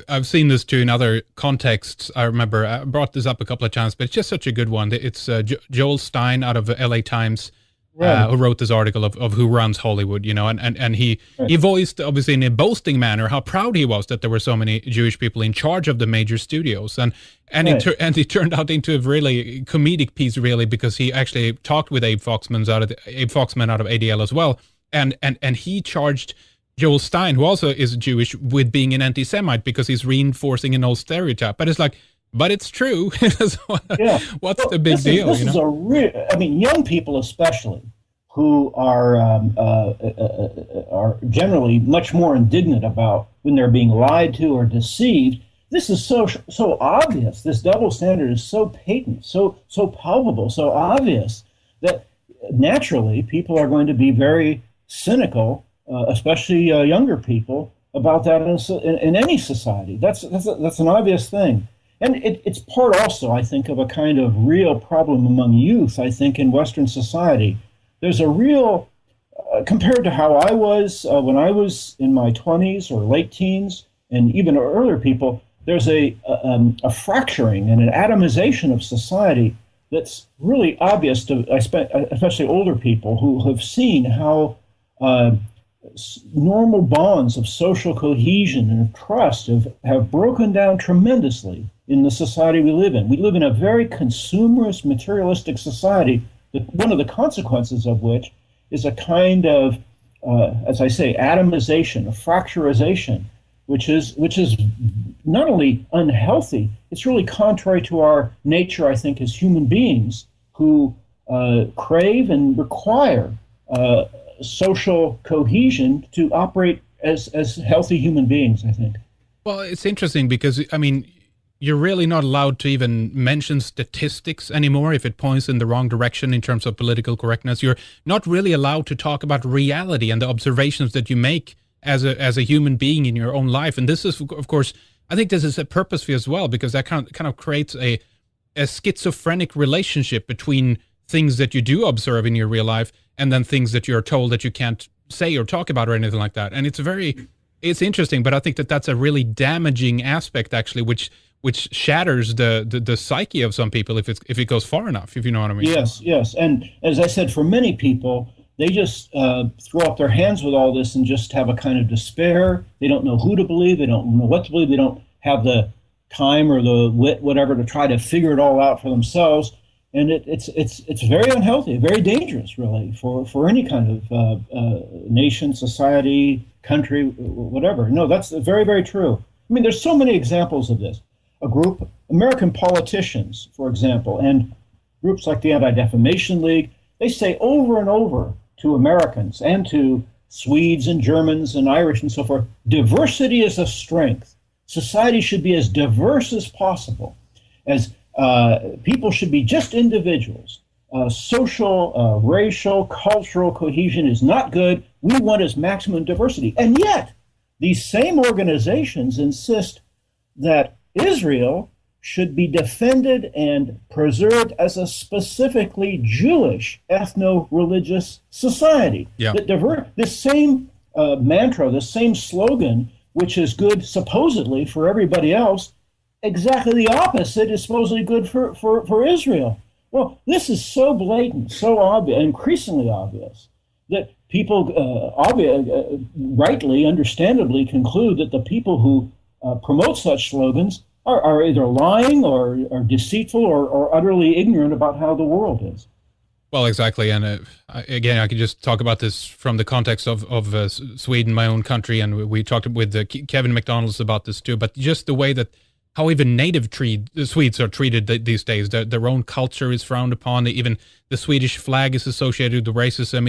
S1: I've seen this too in other contexts. I remember I brought this up a couple of times, but it's just such a good one. It's Joel Stein out of LA Times. Who wrote this article of who runs Hollywood, and he voiced, obviously in a boasting manner, how proud he was that there were so many Jewish people in charge of the major studios, and it turned out into a really comedic piece, really, because he actually talked with Abe Foxman out of ADL as well, and he charged Joel Stein, who also is Jewish, with being an anti-Semite because he's reinforcing an old stereotype. But it's like, but it's true. What's the big deal?
S2: This is a real. I mean, young people especially, who are generally much more indignant about when they're being lied to or deceived. this is so obvious. This double standard is so patent, so palpable, so obvious that naturally people are going to be very cynical, especially younger people, about that in any society. That's an obvious thing. And it's part also, I think, of a kind of real problem among youth, I think, in Western society. There's a real, compared to how I was when I was in my 20s or late teens, and even earlier people, there's a fracturing and an atomization of society that's really obvious to especially older people who have seen how normal bonds of social cohesion and of trust have broken down tremendously in the society we live in. We live in a very consumerist, materialistic society, one of the consequences of which is a kind of, as I say, atomization, a fracturization, which is not only unhealthy, it's really contrary to our nature, I think, as human beings who crave and require social cohesion to operate as healthy human beings, I think.
S1: Well, it's interesting because, I mean, you're really not allowed to even mention statistics anymore if it points in the wrong direction in terms of political correctness. You're not really allowed to talk about reality and the observations that you make as a human being in your own life. And this is, of course, I think this is a purposeful as well, because that kind of creates a schizophrenic relationship between things that you do observe in your real life and then things that you're told that you can't say or talk about or anything like that. And it's interesting, but I think that that's a really damaging aspect, actually, which shatters the psyche of some people if it goes far enough, if you know what I mean.
S2: Yes. And as I said, for many people, they just throw up their hands with all this and just have a kind of despair. They don't know who to believe. They don't know what to believe. They don't have the time or the wit, whatever, to try to figure it all out for themselves. And it's very unhealthy, very dangerous, really, for any kind of nation, society, country, whatever. No, that's very, very true. I mean, there's so many examples of this. American politicians, for example, and groups like the Anti-Defamation League, they say over and over to Americans and to Swedes and Germans and Irish and so forth, diversity is a strength. Society should be as diverse as possible, as people should be just individuals. Social, racial, cultural cohesion is not good. We want is maximum diversity. And yet, these same organizations insist that Israel should be defended and preserved as a specifically Jewish ethno-religious society.
S1: Yeah.
S2: This same mantra, this same slogan, which is good supposedly for everybody else, exactly the opposite is supposedly good for Israel. Well, this is so blatant, so obvious, increasingly obvious, that people rightly, understandably conclude that the people who promote such slogans are either lying or deceitful or utterly ignorant about how the world is.
S1: Well, exactly. And again, I could just talk about this from the context of Sweden, my own country. And we talked with Kevin McDonald's about this too. But just the way that how even native Swedes are treated these days. Their own culture is frowned upon. Even the Swedish flag is associated with racism.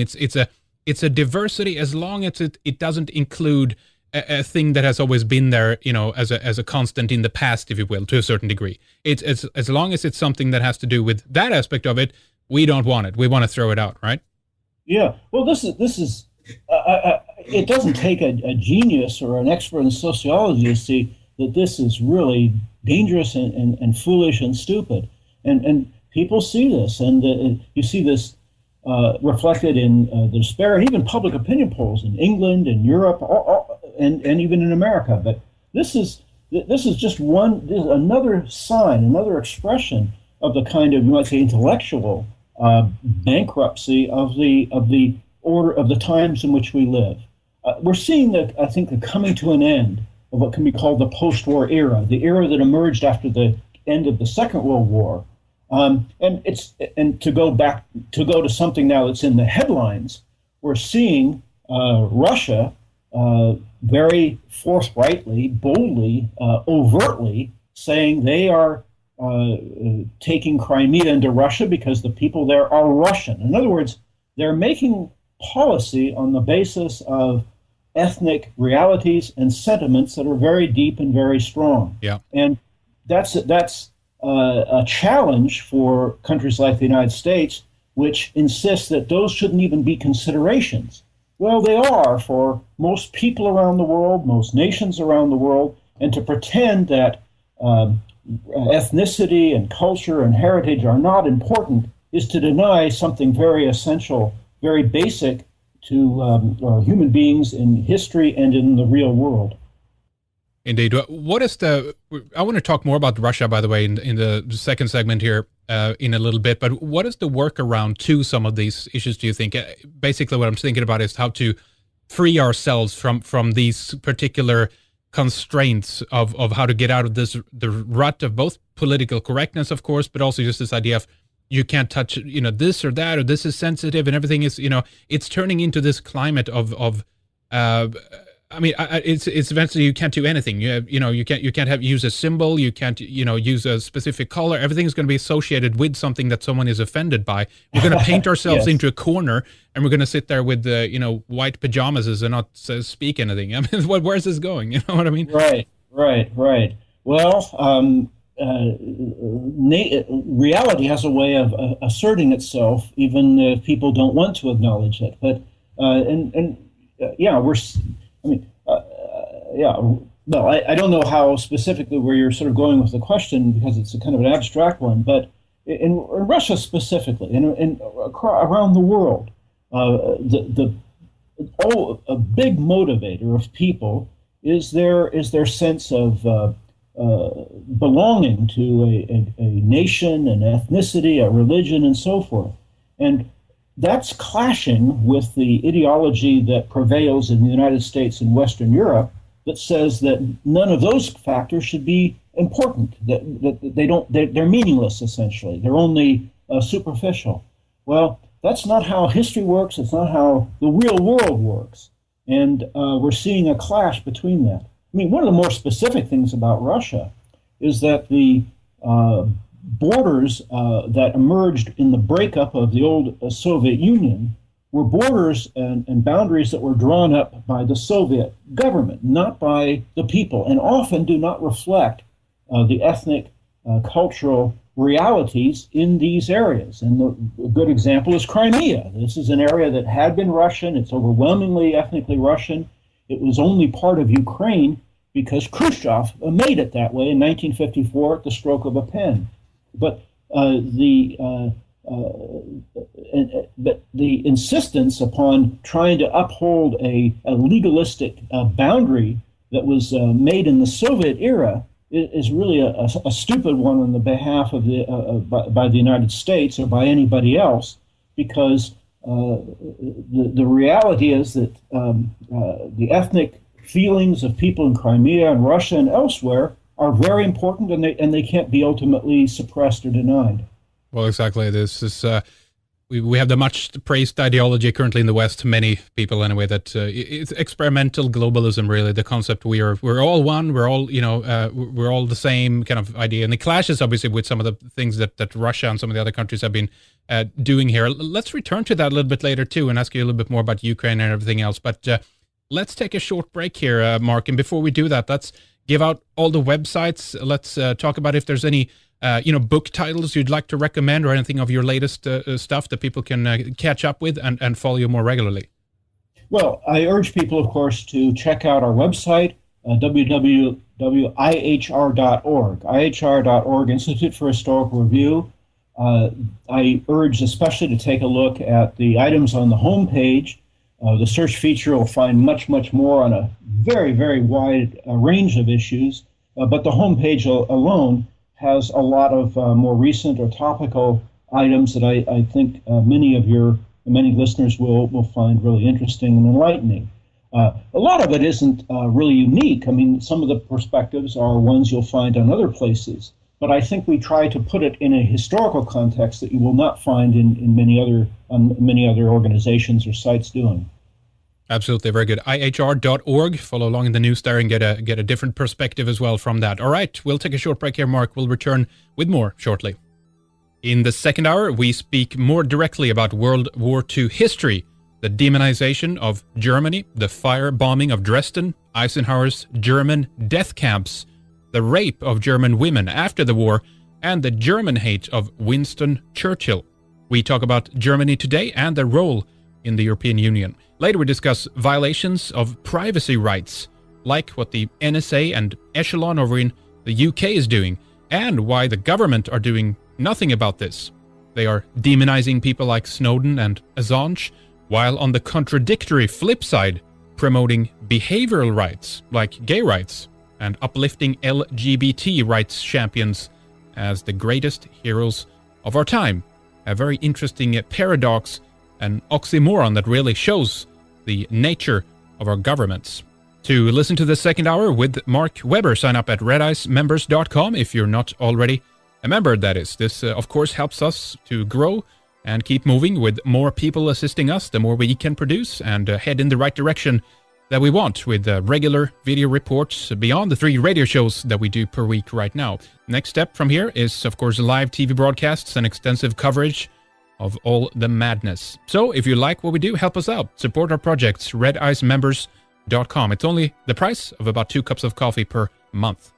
S1: It's a diversity as long as it doesn't include a thing that has always been there, you know, as a constant in the past, if you will, to a certain degree. It's as long as it's something that has to do with that aspect of it, we don't want it. We want to throw it out, right?
S2: Yeah. Well, this is it doesn't take a genius or an expert in sociology to see that this is really dangerous and foolish and stupid. And people see this, and you see this reflected in the despair, and even public opinion polls in England and Europe, and even in America. But this is just another sign, another expression of the kind of, you might say, intellectual bankruptcy of the order of the times in which we live. We're seeing I think the coming to an end of what can be called the post-war era, the era that emerged after the end of the Second World War. And to go to something now that's in the headlines, we're seeing Russia very forthrightly, boldly, overtly saying they are taking Crimea into Russia because the people there are Russian. In other words, they're making policy on the basis of ethnic realities and sentiments that are very deep and very strong.
S1: Yeah.
S2: And that's a challenge for countries like the United States, which insist that those shouldn't even be considerations. Well, they are for most people around the world, most nations around the world, and to pretend that ethnicity and culture and heritage are not important is to deny something very essential, very basic to human beings in history and in the real world.
S1: Indeed. What is I want to talk more about Russia, by the way, in the second segment here in a little bit, but what is the workaround to some of these issues, do you think? Basically, what I'm thinking about is how to free ourselves from these particular constraints of how to get out of the rut of both political correctness, of course, but also just this idea of you can't touch, this or that, or this is sensitive, and everything is, it's turning into this climate of it's eventually you can't do anything. You can't use a symbol. You can't, use a specific color. Everything's going to be associated with something that someone is offended by. We're going to paint ourselves
S2: Yes.
S1: into a corner, and we're going to sit there with white pajamas and not speak anything. I mean, where's this going? You know what I mean?
S2: Right. Well, reality has a way of asserting itself, even if people don't want to acknowledge it. But yeah, well, I don't know how specifically where you're sort of going with the question because it's a kind of an abstract one, but in Russia specifically, and around the world, a big motivator of people is their sense of belonging to a nation, an ethnicity, a religion, and so forth. And that's clashing with the ideology that prevails in the United States and Western Europe that says that none of those factors should be important, that they're meaningless, essentially. They're only superficial. Well, that's not how history works. It's not how the real world works. And we're seeing a clash between that. I mean, one of the more specific things about Russia is that the borders that emerged in the breakup of the old Soviet Union were borders and boundaries that were drawn up by the Soviet government, not by the people, and often do not reflect the ethnic, cultural realities in these areas. And a good example is Crimea. This is an area that had been Russian. It's overwhelmingly ethnically Russian. It was only part of Ukraine because Khrushchev made it that way in 1954 at the stroke of a pen. But the insistence upon trying to uphold a legalistic boundary that was made in the Soviet era is really a stupid one on the behalf of by the United States or by anybody else, because the reality is that the ethnic feelings of people in Crimea and Russia and elsewhere are very important, and they can't be ultimately suppressed or denied.
S1: Well, exactly. This is we have the much praised ideology currently in the West. Many people, anyway, that it's experimental globalism. Really, the concept we're all one. We're all we're all the same kind of idea, and it clashes obviously with some of the things that Russia and some of the other countries have been doing here. Let's return to that a little bit later too, and ask you a little bit more about Ukraine and everything else. But let's take a short break here, Mark. And before we do that, let's give out all the websites. Let's talk about if there's any book titles you'd like to recommend or anything of your latest stuff that people can catch up with and follow you more regularly.
S2: Well, I urge people, of course, to check out our website, www.ihr.org, IHR.org, Institute for Historical Review. I urge especially to take a look at the items on the homepage. The search feature will find much more on a very, very wide range of issues, but the homepage alone has a lot of more recent or topical items that I think many listeners will find really interesting and enlightening. A lot of it isn't really unique. I mean, some of the perspectives are ones you'll find on other places, but I think we try to put it in a historical context that you will not find in many other organizations or sites doing.
S1: Absolutely. Very good. IHR.org. Follow along in the news there and get a different perspective as well from that. All right. We'll take a short break here, Mark. We'll return with more shortly. In the second hour, we speak more directly about World War II history. the demonization of Germany, the firebombing of Dresden, Eisenhower's German death camps, the rape of German women after the war, and the German hate of Winston Churchill. We talk about Germany today and their role in the European Union. Later we discuss violations of privacy rights, like what the NSA and Echelon over in the UK is doing, and why the government are doing nothing about this. They are demonizing people like Snowden and Assange, while on the contradictory flip side, promoting behavioral rights like gay rights and uplifting LGBT rights champions as the greatest heroes of our time. A very interesting paradox, an oxymoron that really shows the nature of our governments. To listen to the second hour with Mark Webber, sign up at redicemembers.com if you're not already a member, that is. This, of course, helps us to grow and keep moving with more people assisting us, the more we can produce and head in the right direction that we want with regular video reports beyond the 3 radio shows that we do per week right now. Next step from here is, of course, live TV broadcasts and extensive coverage of all the madness. So if you like what we do, help us out. Support our projects, redicemembers.com. It's only the price of about 2 cups of coffee per month.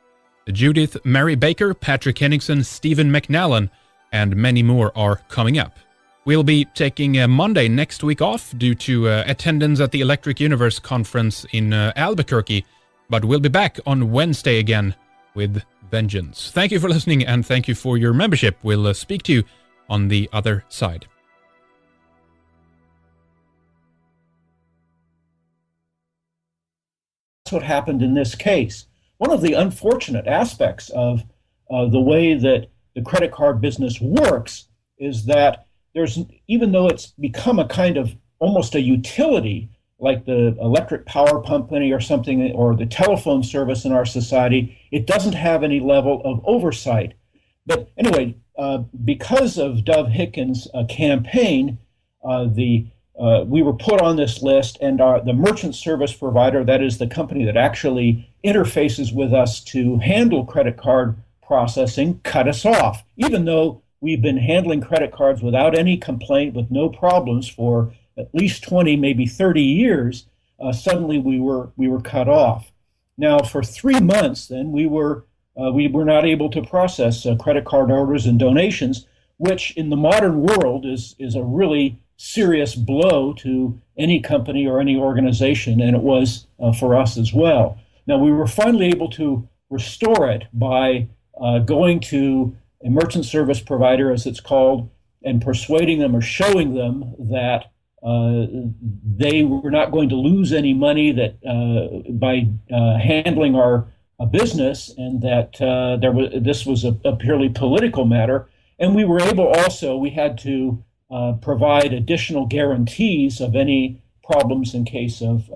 S1: Judith Mary Baker, Patrick Henningsen, Stephen McNallen, and many more are coming up. We'll be taking Monday next week off due to attendance at the Electric Universe conference in Albuquerque, but we'll be back on Wednesday again with vengeance. Thank you for listening and thank you for your membership. We'll speak to you on the other side.
S2: That's what happened in this case. One of the unfortunate aspects of the way that the credit card business works is that even though it's become a kind of almost a utility, like the electric power company or something, or the telephone service in our society, it doesn't have any level of oversight. But anyway, because of Dov Hickens' campaign, we were put on this list, and the merchant service provider, that is the company that actually interfaces with us to handle credit card processing, cut us off, even though we've been handling credit cards without any complaint, with no problems for at least 20, maybe 30 years. Suddenly we were cut off. Now, for 3 months, then we were not able to process credit card orders and donations, which in the modern world is a really serious blow to any company or any organization, and it was for us as well. Now, we were finally able to restore it by going to a merchant service provider, as it's called, and persuading them or showing them that they were not going to lose any money by handling our business, and that this was a purely political matter. And we were able also, we had to provide additional guarantees of any problems in case of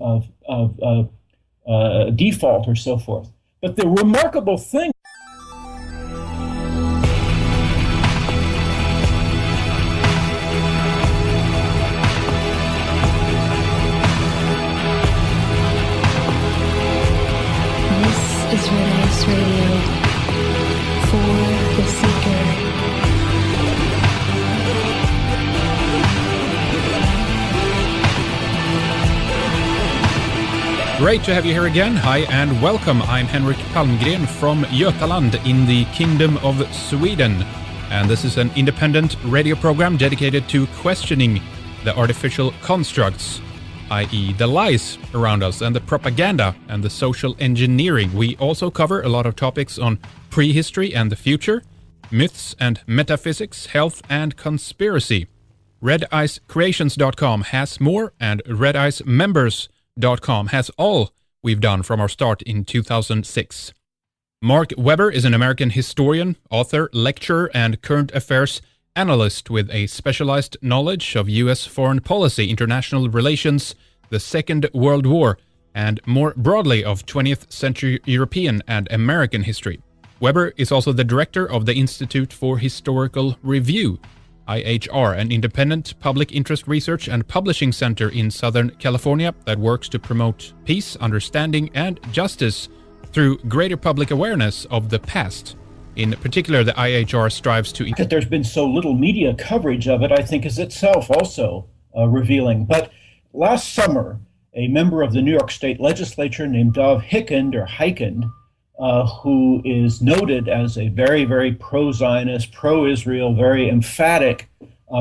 S2: default or so forth. But the remarkable thing
S3: is Reliance Radio for the Seeker.
S1: Great to have you here again. Hi and welcome. I'm Henrik Palmgren from Götaland in the Kingdom of Sweden. And this is an independent radio program dedicated to questioning the artificial constructs, i.e. the lies around us and the propaganda and the social engineering. We also cover a lot of topics on prehistory and the future, myths and metaphysics, health and conspiracy. RedIceCreations.com has more, and RedIceMembers.com has all we've done from our start in 2006. Mark Webber is an American historian, author, lecturer, and current affairs analyst with a specialized knowledge of U.S. foreign policy, international relations, the Second World War, and more broadly of 20th century European and American history. Webber is also the director of the Institute for Historical Review, IHR, an independent public interest research and publishing center in Southern California that works to promote peace, understanding, and justice through greater public awareness of the past. In particular, the IHR strives to...
S2: That there's been so little media coverage of it, I think, is itself also revealing. But last summer, a member of the New York State Legislature named Dov Hikind, who is noted as a very, very pro-Zionist, pro-Israel, very emphatic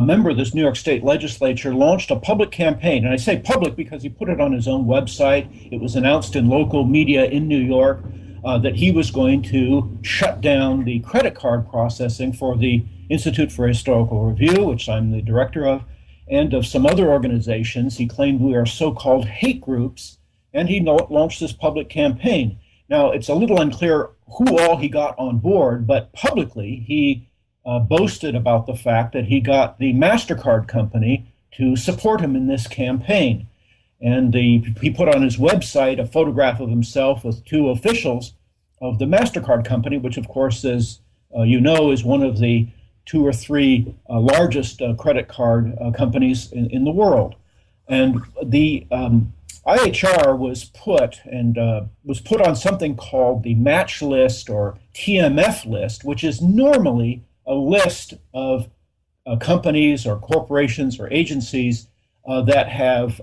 S2: member of this New York State Legislature, launched a public campaign. And I say public because he put it on his own website. It was announced in local media in New York that he was going to shut down the credit card processing for the Institute for Historical Review, which I'm the director of, and of some other organizations. He claimed we are so-called hate groups, and he launched this public campaign. Now, it's a little unclear who all he got on board, but publicly he boasted about the fact that he got the MasterCard company to support him in this campaign. And he put on his website a photograph of himself with two officials of the MasterCard company, which, of course, as you know, is one of the two or three largest credit card companies in the world. And the IHR was put on something called the match list or TMF list, which is normally a list of companies or corporations or agencies that have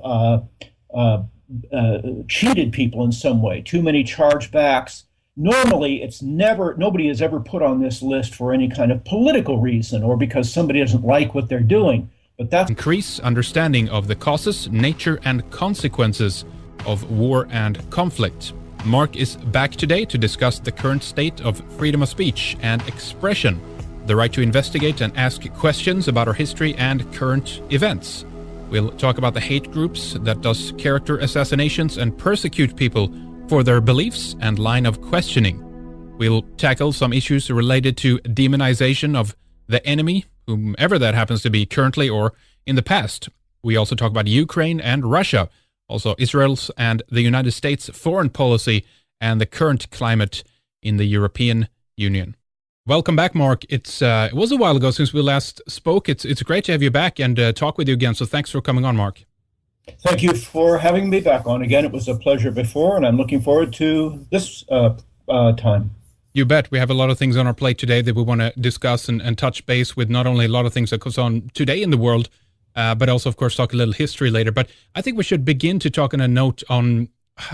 S2: cheated people in some way, too many chargebacks. Normally, nobody is ever put on this list for any kind of political reason or because somebody doesn't like what they're doing. But that's
S1: increase understanding of the causes, nature, and consequences of war and conflict. Mark is back today to discuss the current state of freedom of speech and expression, the right to investigate and ask questions about our history and current events. We'll talk about the hate groups that does character assassinations and persecute people for their beliefs and line of questioning. We'll tackle some issues related to demonization of the enemy, whomever that happens to be currently or in the past. We also talk about Ukraine and Russia, also Israel's and the United States foreign policy and the current climate in the European Union. Welcome back, Mark. It was a while ago since we last spoke. It's great to have you back and talk with you again, so thanks for coming on, Mark.
S2: Thank you for having me back on again. It was a pleasure before, and I'm looking forward to this time.
S1: You bet. We have a lot of things on our plate today that we want to discuss and touch base with, not only a lot of things that goes on today in the world, but also, of course, talk a little history later. But I think we should begin to talk on a note on,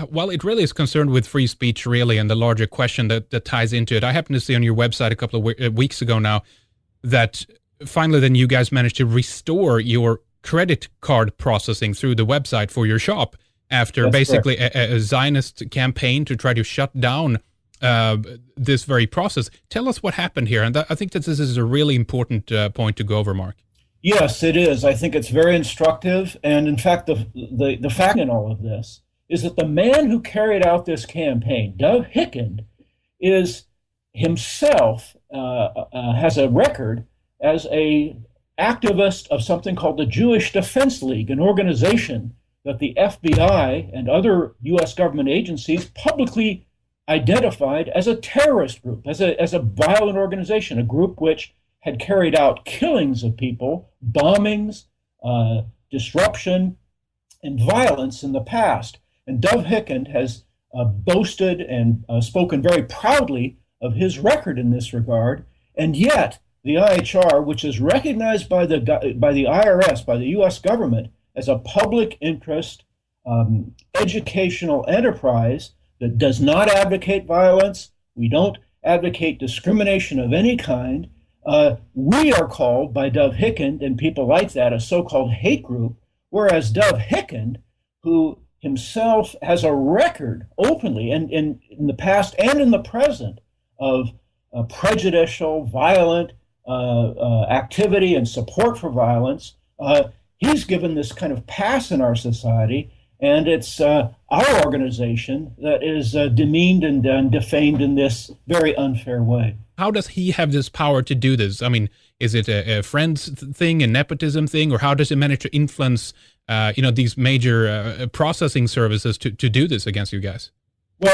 S1: well, it really is concerned with free speech, really, and the larger question that ties into it. I happened to see on your website a couple of weeks ago now that finally then you guys managed to restore your credit card processing through the website for your shop after
S2: That's
S1: basically a Zionist campaign to try to shut down this very process. Tell us what happened here. And I think that this is a really important point to go over, Mark.
S2: Yes, it is. I think it's very instructive. And in fact, the fact in all of this is that the man who carried out this campaign, Dov Hikind, is himself has a record as a activist of something called the Jewish Defense League, an organization that the FBI and other U.S. government agencies publicly identified as a terrorist group, as a violent organization, a group which had carried out killings of people, bombings, disruption, and violence in the past. And Dov Hikind has boasted and spoken very proudly of his record in this regard, and yet the IHR, which is recognized by the IRS, by the U.S. government, as a public interest educational enterprise that does not advocate violence, we don't advocate discrimination of any kind. We are called by Dov Hikind and people like that a so-called hate group, whereas Dov Hikind, who himself has a record openly and in the past and in the present of prejudicial, violent activity and support for violence, he's given this kind of pass in our society, and it's our organization that is demeaned and defamed in this very unfair way.
S1: How does he have this power to do this? I mean, is it a friends thing, a nepotism thing, or how does he manage to influence, these major processing services to do this against you guys?